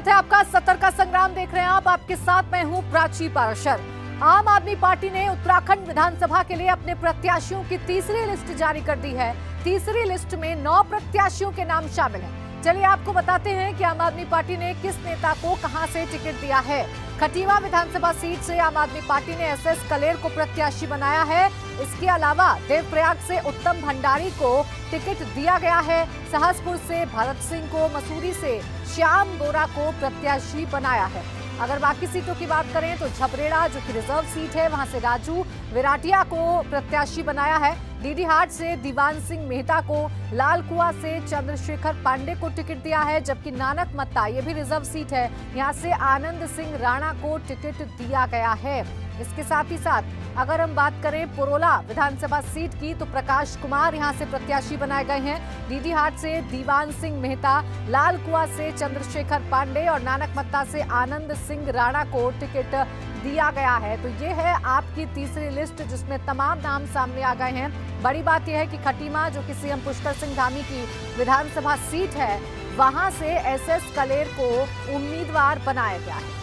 स्वागत है आपका। सत्तर का संग्राम देख रहे हैं आप। आपके साथ मैं हूं प्राची पाराशर। आम आदमी पार्टी ने उत्तराखंड विधानसभा के लिए अपने प्रत्याशियों की तीसरी लिस्ट जारी कर दी है। तीसरी लिस्ट में 9 प्रत्याशियों के नाम शामिल हैं। चलिए आपको बताते हैं कि आम आदमी पार्टी ने किस नेता को कहां से टिकट दिया है। खटीमा विधानसभा सीट से आम आदमी पार्टी ने एसएस कलेर को प्रत्याशी बनाया है। इसके अलावा देवप्रयाग से उत्तम भंडारी को टिकट दिया गया है। सहसपुर से भरत सिंह को, मसूरी से श्याम बोरा को प्रत्याशी बनाया है। अगर बाकी सीटों की बात करें तो झबरेड़ा जो कि रिजर्व सीट है, वहां से राजू विराटिया को प्रत्याशी बनाया है। डीडीहाट से दीवान सिंह मेहता को, लालकुआ से चंद्रशेखर पांडे को टिकट दिया है, जबकि नानक मत्ता ये भी रिजर्व सीट है, यहां से आनंद सिंह राणा को टिकट दिया गया है। इसके साथ ही साथ अगर हम बात करें पुरोला विधानसभा सीट की तो प्रकाश कुमार यहां से प्रत्याशी बनाए गए हैं। डीडीहाट से दीवान सिंह मेहता, लालकुआ से चंद्रशेखर पांडे और नानक मत्ता से आनंद सिंह राणा को टिकट दिया गया है। तो ये है आपकी तीसरी लिस्ट जिसमें तमाम नाम सामने आ गए हैं। बड़ी बात यह है कि खटीमा जो कि सीएम पुष्कर सिंह धामी की विधानसभा सीट है, वहां से एसएस कलेर को उम्मीदवार बनाया गया है।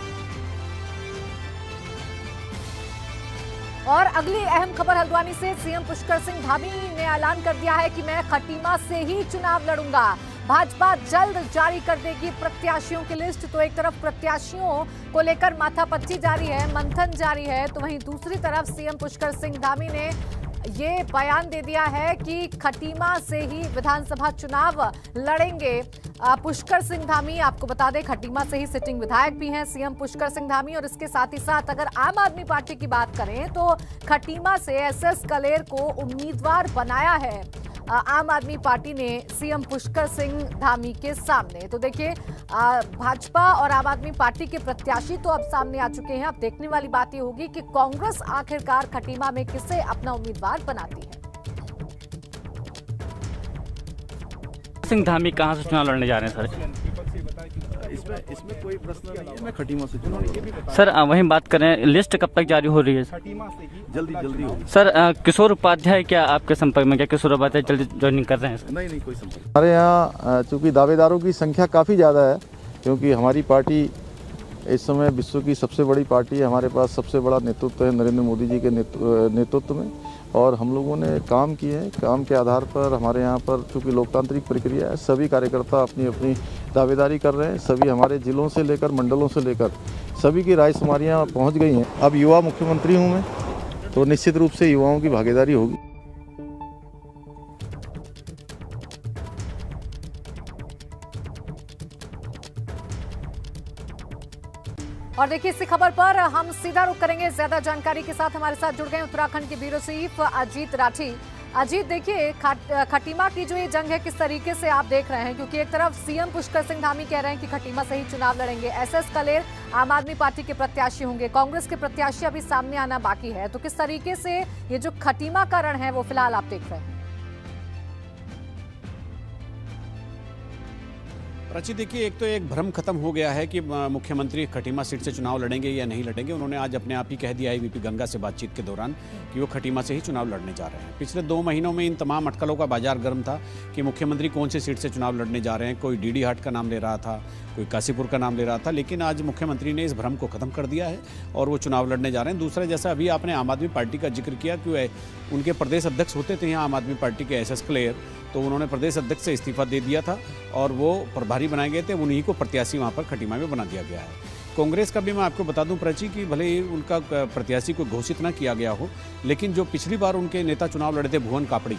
और अगली अहम खबर हल्द्वानी से। सीएम पुष्कर सिंह धामी ने ऐलान कर दिया है कि मैं खटीमा से ही चुनाव लड़ूंगा। भाजपा जल्द जारी कर देगी प्रत्याशियों की लिस्ट। तो एक तरफ प्रत्याशियों को लेकर माथापच्ची जारी है, मंथन जारी है, तो वहीं दूसरी तरफ सीएम पुष्कर सिंह धामी ने ये बयान दे दिया है कि खटीमा से ही विधानसभा चुनाव लड़ेंगे पुष्कर सिंह धामी। आपको बता दें खटीमा से ही सिटिंग विधायक भी हैं सीएम पुष्कर सिंह धामी। और इसके साथ ही साथ अगर आम आदमी पार्टी की बात करें तो खटीमा से एसएस कलेर को उम्मीदवार बनाया है आम आदमी पार्टी ने सीएम पुष्कर सिंह धामी के सामने। तो देखिए भाजपा और आम आदमी पार्टी के प्रत्याशी तो अब सामने आ चुके हैं। अब देखने वाली बात ये होगी कि कांग्रेस आखिरकार खटीमा में किसे अपना उम्मीदवार बनाती है। सिंह धामी कहां से चुनाव लड़ने जा रहे हैं सर? इसमें कोई प्रश्न नहीं है। मैं खटीमा से चुनाव सर वहीं बात करें, लिस्ट कब तक जारी हो रही है? जल्दी होगी सर किशोर उपाध्याय क्या आपके संपर्क में? क्या किशोर उपाध्याय जल्दी ज्वाइनिंग कर रहे हैं? नहीं कोई संपर्क। हमारे यहाँ चूँकि दावेदारों की संख्या काफ़ी ज़्यादा है, क्योंकि हमारी पार्टी इस समय विश्व की सबसे बड़ी पार्टी है। हमारे पास सबसे बड़ा नेतृत्व है नरेंद्र मोदी जी के नेतृत्व में, और हम लोगों ने काम किए हैं। काम के आधार पर हमारे यहाँ पर चूँकि लोकतांत्रिक प्रक्रिया है, सभी कार्यकर्ता अपनी अपनी दावेदारी कर रहे हैं। सभी हमारे जिलों से लेकर मंडलों से लेकर सभी की रायशुमारियाँ पहुँच गई हैं। अब युवा मुख्यमंत्री हूँ मैं, तो निश्चित रूप से युवाओं की भागीदारी होगी। और देखिए इसी खबर पर हम सीधा रुख करेंगे। ज्यादा जानकारी के साथ हमारे साथ जुड़ गए उत्तराखंड के ब्यूरो चीफ अजीत राठी। अजीत, देखिए खटीमा की जो ये जंग है किस तरीके से आप देख रहे हैं, क्योंकि एक तरफ सीएम पुष्कर सिंह धामी कह रहे हैं कि खटीमा से ही चुनाव लड़ेंगे, एसएस कलेर आम आदमी पार्टी के प्रत्याशी होंगे, कांग्रेस के प्रत्याशी अभी सामने आना बाकी है। तो किस तरीके से ये जो खटीमा का रण है वो फिलहाल आप देख रहे हैं? प्राची, देखिए एक तो एक भ्रम खत्म हो गया है कि मुख्यमंत्री खटीमा सीट से चुनाव लड़ेंगे या नहीं लड़ेंगे। उन्होंने आज अपने आप ही कह दिया है वीपी गंगा से बातचीत के दौरान कि वो खटीमा से ही चुनाव लड़ने जा रहे हैं। पिछले 2 महीनों में इन तमाम अटकलों का बाजार गर्म था कि मुख्यमंत्री कौन सी सीट से चुनाव लड़ने जा रहे हैं। कोई डीडीहाट का नाम ले रहा था, कोई काशीपुर का नाम ले रहा था, लेकिन आज मुख्यमंत्री ने इस भ्रम को खत्म कर दिया है और वो चुनाव लड़ने जा रहे हैं। दूसरा, जैसा अभी आपने आम आदमी पार्टी का जिक्र किया कि उनके प्रदेश अध्यक्ष होते थे यहाँ आम आदमी पार्टी के एसएस कलेर, तो उन्होंने प्रदेश अध्यक्ष से इस्तीफा दे दिया था और वो प्रभारी बनाए गए थे। उन्हीं को प्रत्याशी वहाँ पर खटीमा में बना दिया गया है। कांग्रेस का भी मैं आपको बता दूं प्राची कि भले ही उनका प्रत्याशी को घोषित न किया गया हो, लेकिन जो पिछली बार उनके नेता चुनाव लड़े थे भुवन कापड़ी,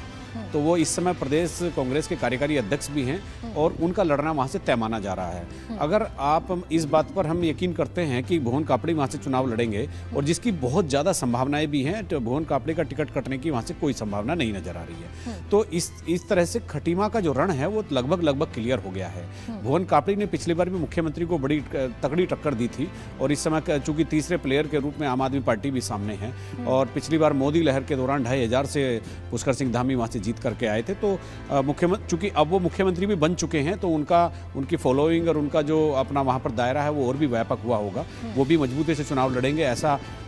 तो वो इस समय प्रदेश कांग्रेस के कार्यकारी अध्यक्ष भी हैं और उनका लड़ना वहाँ से तय माना जा रहा है। अगर आप इस बात पर हम यकीन करते हैं कि भुवन कापड़ी वहाँ से चुनाव लड़ेंगे, और जिसकी बहुत ज़्यादा संभावनाएं भी हैं, तो भुवन कापड़ी का टिकट कटने की वहाँ से कोई संभावना नहीं नजर आ रही है। तो इस तरह से खटीमा का जो रण है वो लगभग क्लियर हो गया है। भुवन कापड़ी ने पिछली बार भी मुख्यमंत्री को बड़ी तगड़ी टक्कर दी थी, और इस समय चूंकि तीसरे प्लेयर के रूप में आम आदमी पार्टी भी सामने है, और पिछली बार मोदी लहर के दौरान 2500 से पुष्कर सिंह धामी वहाँ से जीत करके आए थे। तो मुख्यमंत्री, चूंकि अब वो मुख्यमंत्री भी बन चुके हैं, तो उनकी फॉलोइंग और उनका जो अपना वहाँ पर दायरा है वो और भी व्यापक हुआ होगा, वो भी मजबूती से चुनाव लड़ेंगे,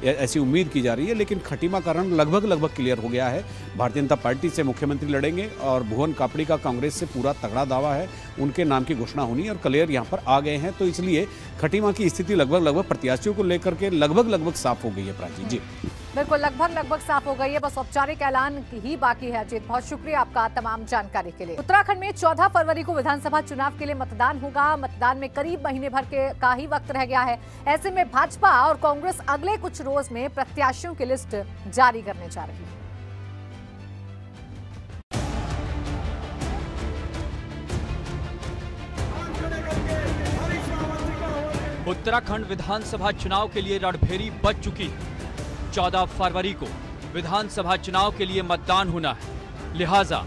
ऐसी उम्मीद की जा रही है। लेकिन खटीमा का रंग लगभग क्लियर हो गया है। भारतीय जनता पार्टी से मुख्यमंत्री लड़ेंगे और भुवन कापड़ी का कांग्रेस से पूरा तगड़ा दावा है, उनके नाम की घोषणा होनी और क्लियर यहाँ पर आ गए हैं। तो इसलिए खटीमा की स्थिति लगभग प्रत्याशियों को लेकर के लगभग साफ हो गई है। प्राची जी बिल्कुल लगभग साफ हो गई है, बस औपचारिक ऐलान ही बाकी है। अजीत, बहुत शुक्रिया आपका तमाम जानकारी के लिए। उत्तराखंड में 14 फरवरी को विधानसभा चुनाव के लिए मतदान होगा। मतदान में करीब महीने भर का ही वक्त रह गया है। ऐसे में भाजपा और कांग्रेस अगले कुछ रोज में प्रत्याशियों की लिस्ट जारी करने जा रही है। उत्तराखंड विधानसभा चुनाव के लिए रणभेरी बज चुकी है। 14 फरवरी को विधानसभा चुनाव के लिए मतदान होना है, लिहाजा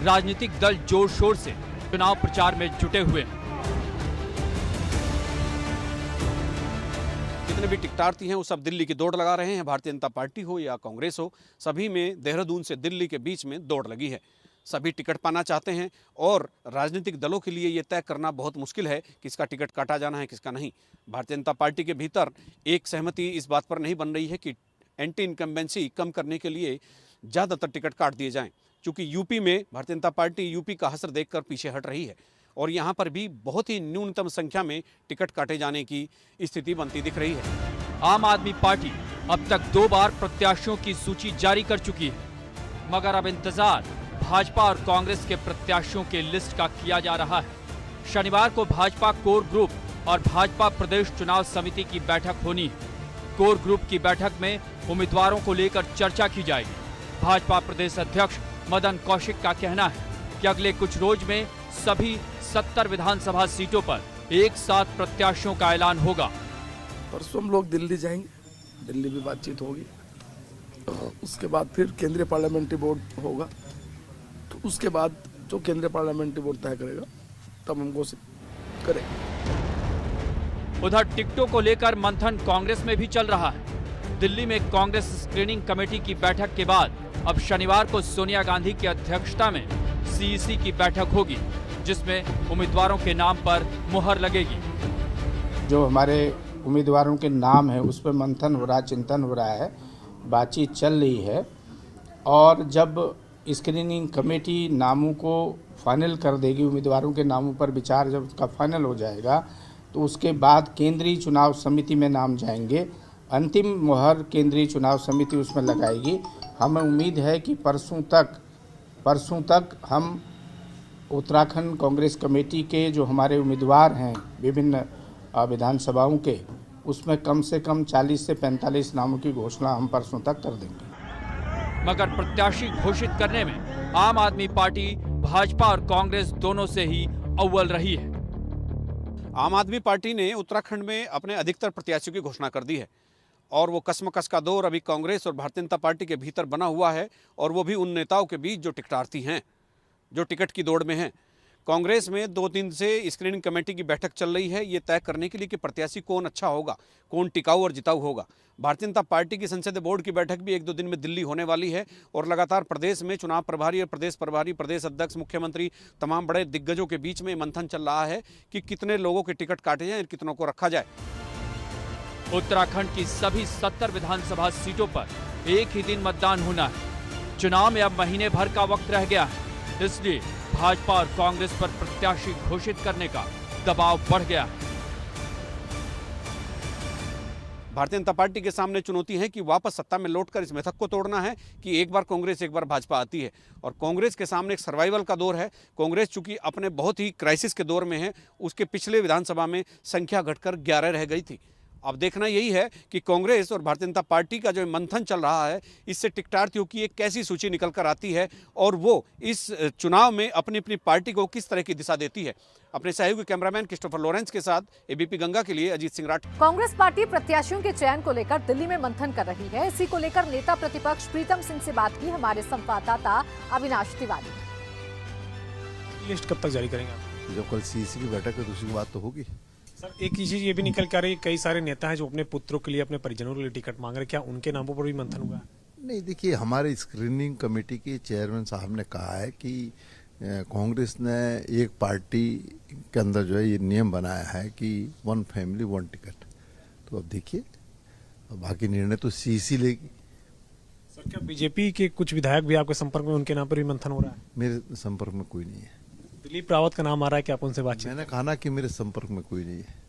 राजनीतिक दल जोर शोर से चुनाव प्रचार में जुटे हुए हैं। जितने भी टिकटार्थी हैं वो सब दिल्ली की दौड़ लगा रहे हैं। भारतीय जनता पार्टी हो या कांग्रेस हो, सभी में देहरादून से दिल्ली के बीच में दौड़ लगी है। सभी टिकट पाना चाहते हैं और राजनीतिक दलों के लिए ये तय करना बहुत मुश्किल है कि किसका टिकट काटा जाना है, किसका नहीं। भारतीय जनता पार्टी के भीतर एक सहमति इस बात पर नहीं बन रही है कि एंटी इनकम्बेंसी कम करने के लिए ज़्यादातर टिकट काट दिए जाएं, क्योंकि यूपी में भारतीय जनता पार्टी यूपी का हसर देखकर पीछे हट रही है और यहाँ पर भी बहुत ही न्यूनतम संख्या में टिकट काटे जाने की स्थिति बनती दिख रही है। आम आदमी पार्टी अब तक 2 बार प्रत्याशियों की सूची जारी कर चुकी है, मगर अब इंतजार भाजपा और कांग्रेस के प्रत्याशियों के लिस्ट का किया जा रहा है। शनिवार को भाजपा कोर ग्रुप और भाजपा प्रदेश चुनाव समिति की बैठक होनी है। कोर ग्रुप की बैठक में उम्मीदवारों को लेकर चर्चा की जाएगी। भाजपा प्रदेश अध्यक्ष मदन कौशिक का कहना है कि अगले कुछ रोज में सभी 70 विधानसभा सीटों पर एक साथ प्रत्याशियों का ऐलान होगा। परसों हम लोग दिल्ली जाएंगे, दिल्ली भी बातचीत होगी, उसके बाद फिर केंद्रीय पार्लियामेंट्री बोर्ड होगा, तो उसके बाद जो केंद्रीय पार्लियामेंट्री बोर्ड तय करेगा तब हम घोषित करेंगे। उधर टिकटों को लेकर मंथन कांग्रेस में भी चल रहा है। दिल्ली में कांग्रेस स्क्रीनिंग कमेटी की बैठक के बाद अब शनिवार को सोनिया गांधी की अध्यक्षता में सीईसी की बैठक होगी, जिसमें उम्मीदवारों के नाम पर मुहर लगेगी। जो हमारे उम्मीदवारों के नाम है उस पर मंथन हो रहा है, चिंतन हो रहा है, बातचीत चल रही है और जब स्क्रीनिंग कमेटी नामों को फाइनल कर देगी, उम्मीदवारों के नामों पर विचार जब उसका फाइनल हो जाएगा तो उसके बाद केंद्रीय चुनाव समिति में नाम जाएंगे। अंतिम मुहर केंद्रीय चुनाव समिति उसमें लगाएगी। हमें उम्मीद है कि परसों तक हम उत्तराखंड कांग्रेस कमेटी के जो हमारे उम्मीदवार हैं विभिन्न विधानसभाओं के, उसमें कम से कम 40 से 45 नामों की घोषणा हम परसों तक कर देंगे। मगर प्रत्याशी घोषित करने में आम आदमी पार्टी भाजपा और कांग्रेस दोनों से ही अव्वल रही है। आम आदमी पार्टी ने उत्तराखंड में अपने अधिकतर प्रत्याशियों की घोषणा कर दी है और वो कसमकस का दौर अभी कांग्रेस और भारतीय जनता पार्टी के भीतर बना हुआ है, और वो भी उन नेताओं के बीच जो टिकटार्थी हैं, जो टिकट की दौड़ में हैं। कांग्रेस में 2 दिन से स्क्रीनिंग कमेटी की बैठक चल रही है, ये तय करने के लिए कि प्रत्याशी कौन अच्छा होगा, कौन टिकाऊ और जिताऊ होगा। भारतीय जनता पार्टी की संसदीय बोर्ड की बैठक भी 1-2 दिन में दिल्ली होने वाली है और लगातार प्रदेश में चुनाव प्रभारी और प्रदेश प्रभारी, प्रदेश अध्यक्ष, मुख्यमंत्री, तमाम बड़े दिग्गजों के बीच में मंथन चल रहा है कि कितने लोगों के टिकट काटे जाएं और कितनों को रखा जाए। उत्तराखंड की सभी 70 विधानसभा सीटों पर एक ही दिन मतदान होना है। चुनाव में अब महीने भर का वक्त रह गया है, इसलिए भाजपा और कांग्रेस पर प्रत्याशी घोषित करने का दबाव बढ़ गया है। भारतीय जनता पार्टी के सामने चुनौती है कि वापस सत्ता में लौटकर इस मिथक को तोड़ना है कि एक बार कांग्रेस एक बार भाजपा आती है, और कांग्रेस के सामने एक सर्वाइवल का दौर है। कांग्रेस चूंकि अपने बहुत ही क्राइसिस के दौर में है, उसके पिछले विधानसभा में संख्या घटकर 11 रह गई थी। अब देखना यही है कि कांग्रेस और भारतीय जनता पार्टी का जो मंथन चल रहा है, इससे टिकटार्थियों की एक कैसी सूची निकल कर आती है और वो इस चुनाव में अपनी अपनी पार्टी को किस तरह की दिशा देती है। अपने सहयोगी कैमरामैन क्रिस्टोफर लॉरेंस के साथ एबीपी गंगा के लिए अजीत सिंह राठी। कांग्रेस पार्टी प्रत्याशियों के चयन को लेकर दिल्ली में मंथन कर रही है। इसी को लेकर नेता प्रतिपक्ष प्रीतम सिंह से बात की हमारे संवाददाता अविनाश तिवारी। लिस्ट कब तक जारी करेंगे आप? जब कल सीईसी की बैठक है तो उसकी बात तो होगी। सर, एक चीज ये भी निकल के आ रही है, कई सारे नेता हैं जो अपने पुत्रों के लिए, अपने परिजनों के लिए टिकट मांग रहे हैं, क्या उनके नामों पर भी मंथन हुआ? नहीं, देखिए, हमारे स्क्रीनिंग कमेटी के चेयरमैन साहब ने कहा है कि कांग्रेस ने एक पार्टी के अंदर जो है ये नियम बनाया है कि 1 फैमिली 1 टिकट। तो अब देखिए, बाकी निर्णय तो सीईसी लेगी। सर, क्या बीजेपी के कुछ विधायक भी आपके संपर्क में, उनके नाम पर भी मंथन हो रहा है? मेरे संपर्क में कोई नहीं है। दिलीप रावत का नाम आ रहा है कि आप उनसे बातचीत? मैंने कहा ना कि मेरे संपर्क में कोई नहीं है।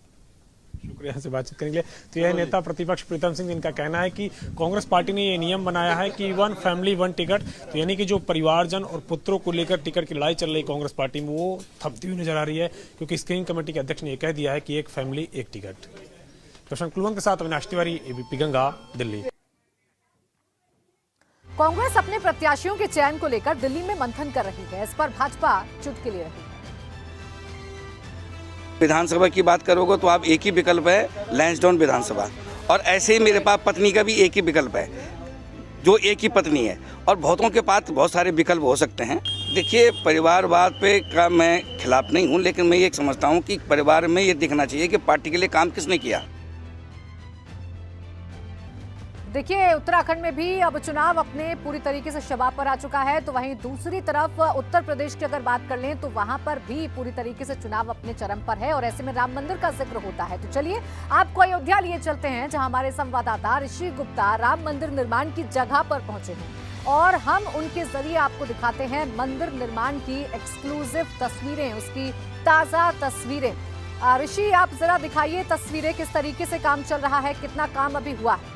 शुक्रिया से बातचीत करेंगे। तो यह नेता प्रतिपक्ष प्रीतम सिंह, जिनका कहना है कि कांग्रेस पार्टी ने ये नियम बनाया है कि 1 फैमिली 1 टिकट, तो यानी कि जो परिवारजन और पुत्रों को लेकर टिकट की लड़ाई चल रही कांग्रेस पार्टी में, वो थमती हुई नजर आ रही है, क्योंकि स्क्रीनिंग कमेटी के अध्यक्ष ने यह कह दिया है कि 1 फैमिली 1 टिकट। प्रशांत कुलवंत के साथ अविनाश तिवारी, एबीपी गंगा, दिल्ली। कांग्रेस अपने प्रत्याशियों के चयन को लेकर दिल्ली में मंथन कर रही है। इस पर भाजपा चुटकी ले रही है। विधानसभा की बात करोगे तो आप एक ही विकल्प है, लैंसडाउन विधानसभा, और ऐसे ही मेरे पास पत्नी का भी एक ही विकल्प है, जो एक ही पत्नी है, और बहुतों के पास बहुत सारे विकल्प हो सकते हैं। देखिए, परिवारवाद पे का मैं खिलाफ नहीं हूं, लेकिन मैं ये समझता हूं कि परिवार में ये दिखना चाहिए कि पार्टी के लिए काम किसने किया। देखिए, उत्तराखंड में भी अब चुनाव अपने पूरी तरीके से शबाब पर आ चुका है, तो वहीं दूसरी तरफ उत्तर प्रदेश की अगर बात कर लें तो वहां पर भी पूरी तरीके से चुनाव अपने चरम पर है, और ऐसे में राम मंदिर का जिक्र होता है। तो चलिए आपको अयोध्या लिए चलते हैं, जहां हमारे संवाददाता ऋषि गुप्ता राम मंदिर निर्माण की जगह पर पहुंचे हैं, और हम उनके जरिए आपको दिखाते हैं मंदिर निर्माण की एक्सक्लूसिव तस्वीरें, उसकी ताजा तस्वीरें। ऋषि, आप जरा दिखाइए तस्वीरें, किस तरीके से काम चल रहा है, कितना काम अभी हुआ है?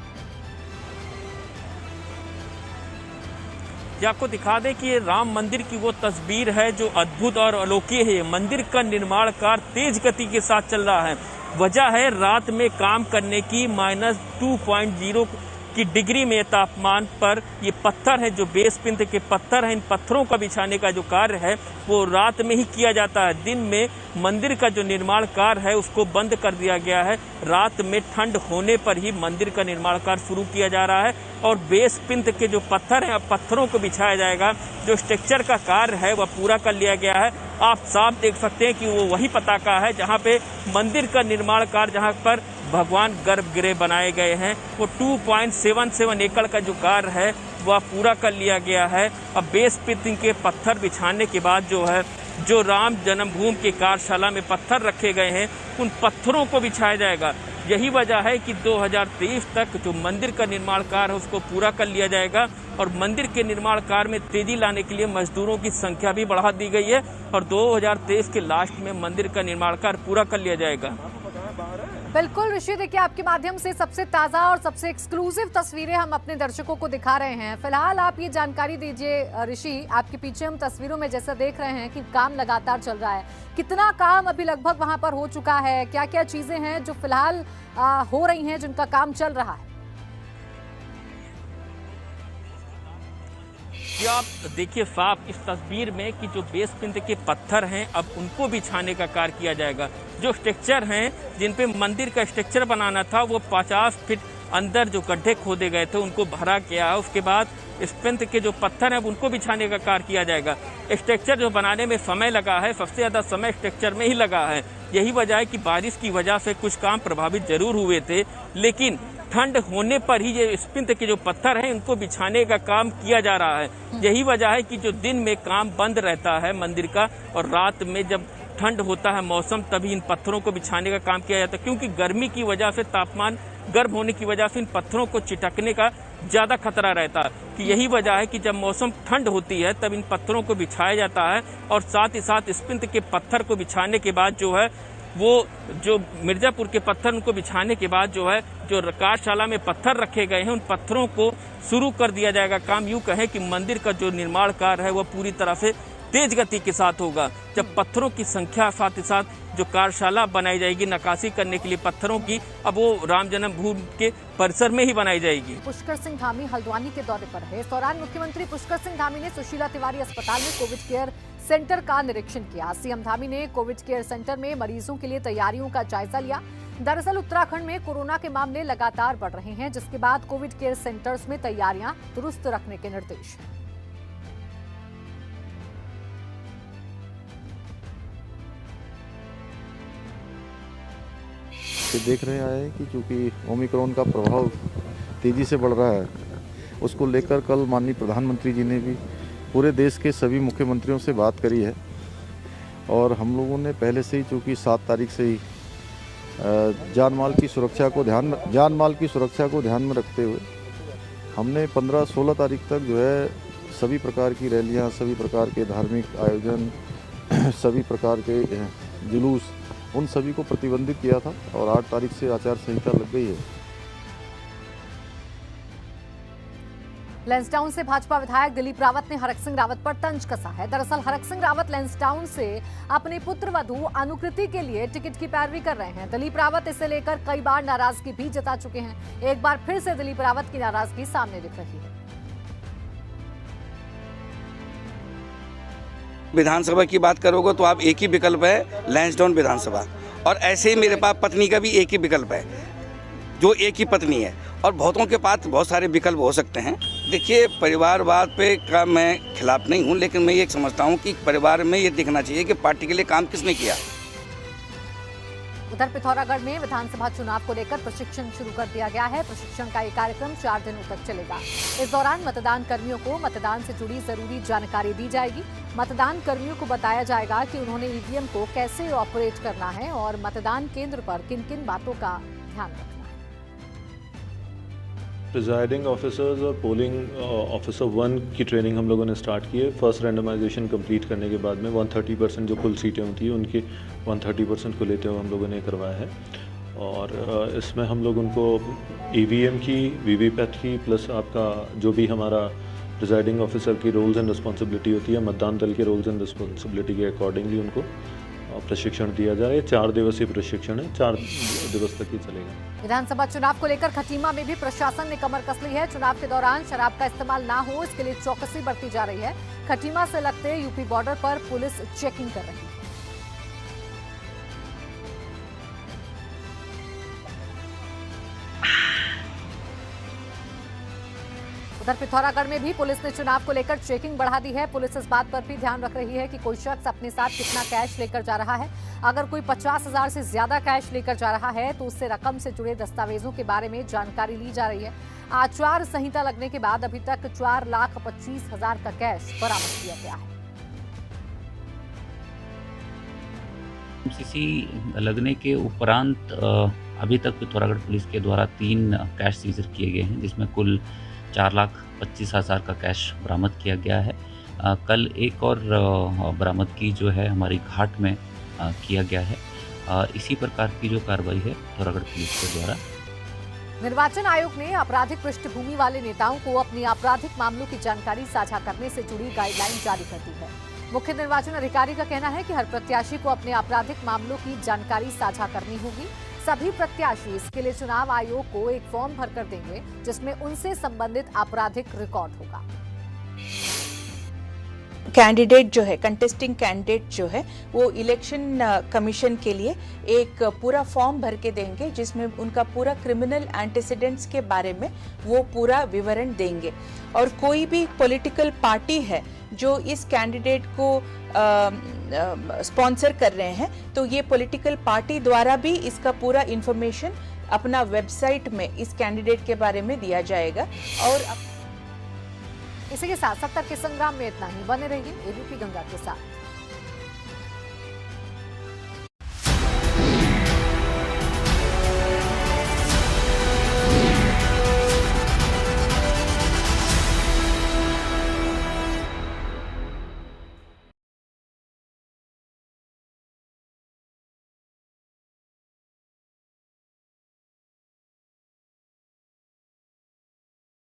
ये आपको दिखा दें कि ये राम मंदिर की वो तस्वीर है जो अद्भुत और अलौकिक है। मंदिर का निर्माण कार्य तेज गति के साथ चल रहा है। वजह है रात में काम करने की -2.0 की डिग्री में तापमान पर ये पत्थर है, जो बेस पिंथ के पत्थर हैं, इन पत्थरों का बिछाने का जो कार्य है वो रात में ही किया जाता है। दिन में मंदिर का जो निर्माण कार्य है उसको बंद कर दिया गया है। रात में ठंड होने पर ही मंदिर का निर्माण कार्य शुरू किया जा रहा है, और बेस पिंथ के जो पत्थर हैं, पत्थरों को बिछाया जाएगा। जो स्ट्रक्चर का कार्य है वह पूरा कर लिया गया है। आप साफ देख सकते हैं कि वो वही पताका है जहाँ पे मंदिर का निर्माण कार्य, जहाँ पर भगवान गर्भगृह बनाए गए हैं, वो 2.77 एकड़ का जो कार्य है वह पूरा कर लिया गया है। अब बेस पिंथ के पत्थर बिछाने के बाद जो है, जो राम जन्मभूमि के कार्यशाला में पत्थर रखे गए हैं, उन पत्थरों को बिछाया जाएगा। यही वजह है कि 2023 तक जो मंदिर का निर्माण कार्य है उसको पूरा कर लिया जाएगा, और मंदिर के निर्माण कार्य में तेजी लाने के लिए मजदूरों की संख्या भी बढ़ा दी गई है, और 2023 के लास्ट में मंदिर का निर्माण कार्य पूरा कर लिया जाएगा। बिल्कुल ऋषि, देखिए आपके माध्यम से सबसे ताजा और सबसे एक्सक्लूसिव तस्वीरें हम अपने दर्शकों को दिखा रहे हैं। फिलहाल आप ये जानकारी दीजिए ऋषि, आपके पीछे हम तस्वीरों में जैसा देख रहे हैं कि काम लगातार चल रहा है, कितना काम अभी लगभग वहां पर हो चुका है, क्या क्या चीजें हैं जो फिलहाल हो रही हैं, जिनका काम चल रहा है? आप देखिए साफ इस तस्वीर में कि जो बेस पिंथ के पत्थर हैं अब उनको बिछाने का कार्य किया जाएगा। जो स्ट्रक्चर हैं जिन पे मंदिर का स्ट्रक्चर बनाना था वो 50 फीट अंदर जो गड्ढे खोदे गए थे उनको भरा गया है। उसके बाद इस पिंथ के जो पत्थर हैं उनको बिछाने का कार्य किया जाएगा। स्ट्रक्चर जो बनाने में समय लगा है, सबसे ज़्यादा समय स्ट्रक्चर में ही लगा है। यही वजह है कि बारिश की वजह से कुछ काम प्रभावित जरूर हुए थे, लेकिन ठंड होने पर ही ये स्पिंथ के जो पत्थर हैं इनको बिछाने का काम किया जा रहा है। यही वजह है कि जो दिन में काम बंद रहता है मंदिर का, और रात में जब ठंड होता है मौसम, तभी इन पत्थरों को बिछाने का काम किया जाता है, क्योंकि गर्मी की वजह से, तापमान गर्म होने की वजह से इन पत्थरों को चिटकने का ज़्यादा खतरा रहता है। कि यही वजह है कि जब मौसम ठंड होती है तब इन पत्थरों को बिछाया जाता है, और साथ ही साथ स्पिंथ के पत्थर को बिछाने के बाद जो है वो जो मिर्जापुर के पत्थर उनको बिछाने के बाद जो है जो कार्यशाला में पत्थर रखे गए हैं उन पत्थरों को शुरू कर दिया जाएगा काम। यूँ कहें कि मंदिर का जो निर्माण कार्य है वह पूरी तरह से तेज गति के साथ होगा। जब पत्थरों की संख्या, साथ ही साथ जो कार्यशाला बनाई जाएगी नक्काशी करने के लिए पत्थरों की, अब वो राम जन्मभूमि के परिसर में ही बनाई जाएगी। पुष्कर सिंह धामी हल्द्वानी के दौरे पर है। इस दौरान मुख्यमंत्री पुष्कर सिंह धामी ने सुशीला तिवारी अस्पताल में कोविड केयर सेंटर का निरीक्षण किया। सीएम धामी ने कोविड केयर सेंटर में मरीजों के लिए तैयारियों का जायजा लिया। दरअसल उत्तराखंड में कोरोना के मामले लगातार बढ़ रहे हैं, जिसके बाद कोविड केयर सेंटर्स में तैयारियां दुरुस्त रखने के निर्देश। देख रहे हैं कि चूंकि ओमिक्रॉन का प्रभाव तेजी से बढ़ रहा है उसको लेकर कल माननीय प्रधानमंत्री जी ने भी पूरे देश के सभी मुख्यमंत्रियों से बात करी है और हम लोगों ने पहले से ही चूँकि 7 तारीख से ही जान माल की सुरक्षा को ध्यान में रखते हुए हमने 15-16 तारीख तक जो है सभी प्रकार की रैलियां, सभी प्रकार के धार्मिक आयोजन, सभी प्रकार के जुलूस, उन सभी को प्रतिबंधित किया था और 8 तारीख से आचार संहिता लग गई है। लैंसडाउन से भाजपा विधायक दिलीप रावत ने हरक सिंह रावत पर तंज कसा है। दरअसल हरक सिंह रावत लैंसडाउन से अपने पुत्र वधू अनुकृति के लिए टिकट की पैरवी कर रहे हैं। दिलीप रावत इसे लेकर कई बार नाराजगी भी जता चुके हैं। एक बार फिर से दिलीप रावत की नाराजगी सामने दिख रही है। विधानसभा की बात करोगे तो आप एक ही विकल्प है, लैंसडाउन विधानसभा। और ऐसे ही मेरे पास पत्नी का भी एक ही विकल्प है, जो एक ही पत्नी है। और बहुतों के पास बहुत सारे विकल्प हो सकते हैं। देखिए, परिवारवाद पे का मैं खिलाफ नहीं हूं, लेकिन मैं ये समझता हूं कि परिवार में ये दिखना चाहिए कि पार्टी के लिए काम किसने किया। उधर पिथौरागढ़ में विधानसभा चुनाव को लेकर प्रशिक्षण शुरू कर दिया गया है। प्रशिक्षण का ये कार्यक्रम 4 दिनों तक चलेगा। इस दौरान मतदान कर्मियों को मतदान से जुड़ी जरूरी जानकारी दी जाएगी। मतदान कर्मियों को बताया जाएगा कि उन्होंने ईवीएम को कैसे ऑपरेट करना है और मतदान केंद्र पर किन किन बातों का ध्यान रखना है। प्रिजाइडिंग ऑफिसर्स और पोलिंग ऑफिसर 1 की ट्रेनिंग हम लोगों ने स्टार्ट की है। फर्स्ट रैंडमाइजेशन कंप्लीट करने के बाद में 130% जो कुल सीटें होती हैं उनकी 130% को लेते हुए हम लोगों ने करवाया है। और इसमें हम लोग उनको ईवीएम की, वीवीपैट की, प्लस आपका जो भी हमारा प्रिजाइडिंग ऑफिसर की रोल्स एंड रिस्पॉन्सिबिलिटी होती है, मतदान दल के रोल्स एंड रिस्पॉन्सिबिलिटी के अकॉर्डिंगली उनको प्रशिक्षण दिया जा रहा है। 4 दिवसीय प्रशिक्षण है, 4 दिवस तक ही चलेगा। विधानसभा चुनाव को लेकर खटीमा में भी प्रशासन ने कमर कस ली है। चुनाव के दौरान शराब का इस्तेमाल ना हो, इसके लिए चौकसी बरती जा रही है। खटीमा से लगते यूपी बॉर्डर पर पुलिस चेकिंग कर रही है। उधर पिथौरागढ़ में भी पुलिस ने चुनाव को लेकर चेकिंग बढ़ा दी है। पुलिस इस बात पर भी ध्यान रख रही है कि कोई शख्स अपने साथ कितना कैश लेकर जा रहा है। अगर कोई 50,000 से ज्यादा कैश लेकर जा रहा है तो उससे रकम से जुड़े दस्तावेजों के बारे में जानकारी ली जा रही है। आचार संहिता लगने के बाद अभी तक 4,25,000 का कैश बरामद किया गया है। एमसीसी लगने के उपरांत अभी तक पिथौरागढ़ पुलिस के द्वारा 3 कैश सीजर किए गए हैं, जिसमें कुल 4,25,000 का कैश बरामद किया गया है। कल एक और बरामदगी जो है हमारी घाट में किया गया है। इसी प्रकार की जो कार्रवाई है पिथौरागढ़ पुलिस के द्वारा। निर्वाचन आयोग ने आपराधिक पृष्ठभूमि वाले नेताओं को अपनी आपराधिक मामलों की जानकारी साझा करने से जुड़ी गाइडलाइन जारी कर दी है। मुख्य निर्वाचन अधिकारी का कहना है कि हर प्रत्याशी को अपने आपराधिक मामलों की जानकारी साझा करनी होगी। सभी प्रत्याशी इसके लिए चुनाव आयोग को एक फॉर्म भरकर देंगे, जिसमें उनसे संबंधित आपराधिक रिकॉर्ड होगा। कैंडिडेट जो है, कंटेस्टिंग कैंडिडेट जो है, वो इलेक्शन कमीशन के लिए एक पूरा फॉर्म भर के देंगे, जिसमें उनका पूरा क्रिमिनल एंटीसीडेंट्स के बारे में वो पूरा विवरण देंगे। और कोई भी पॉलिटिकल पार्टी है जो इस कैंडिडेट को स्पॉन्सर कर रहे हैं, तो ये पॉलिटिकल पार्टी द्वारा भी इसका पूरा इंफॉर्मेशन अपना वेबसाइट में इस कैंडिडेट के बारे में दिया जाएगा। और इसी के साथ 70 के संग्राम में इतना ही। बने रहिए एबीपी गंगा के साथ।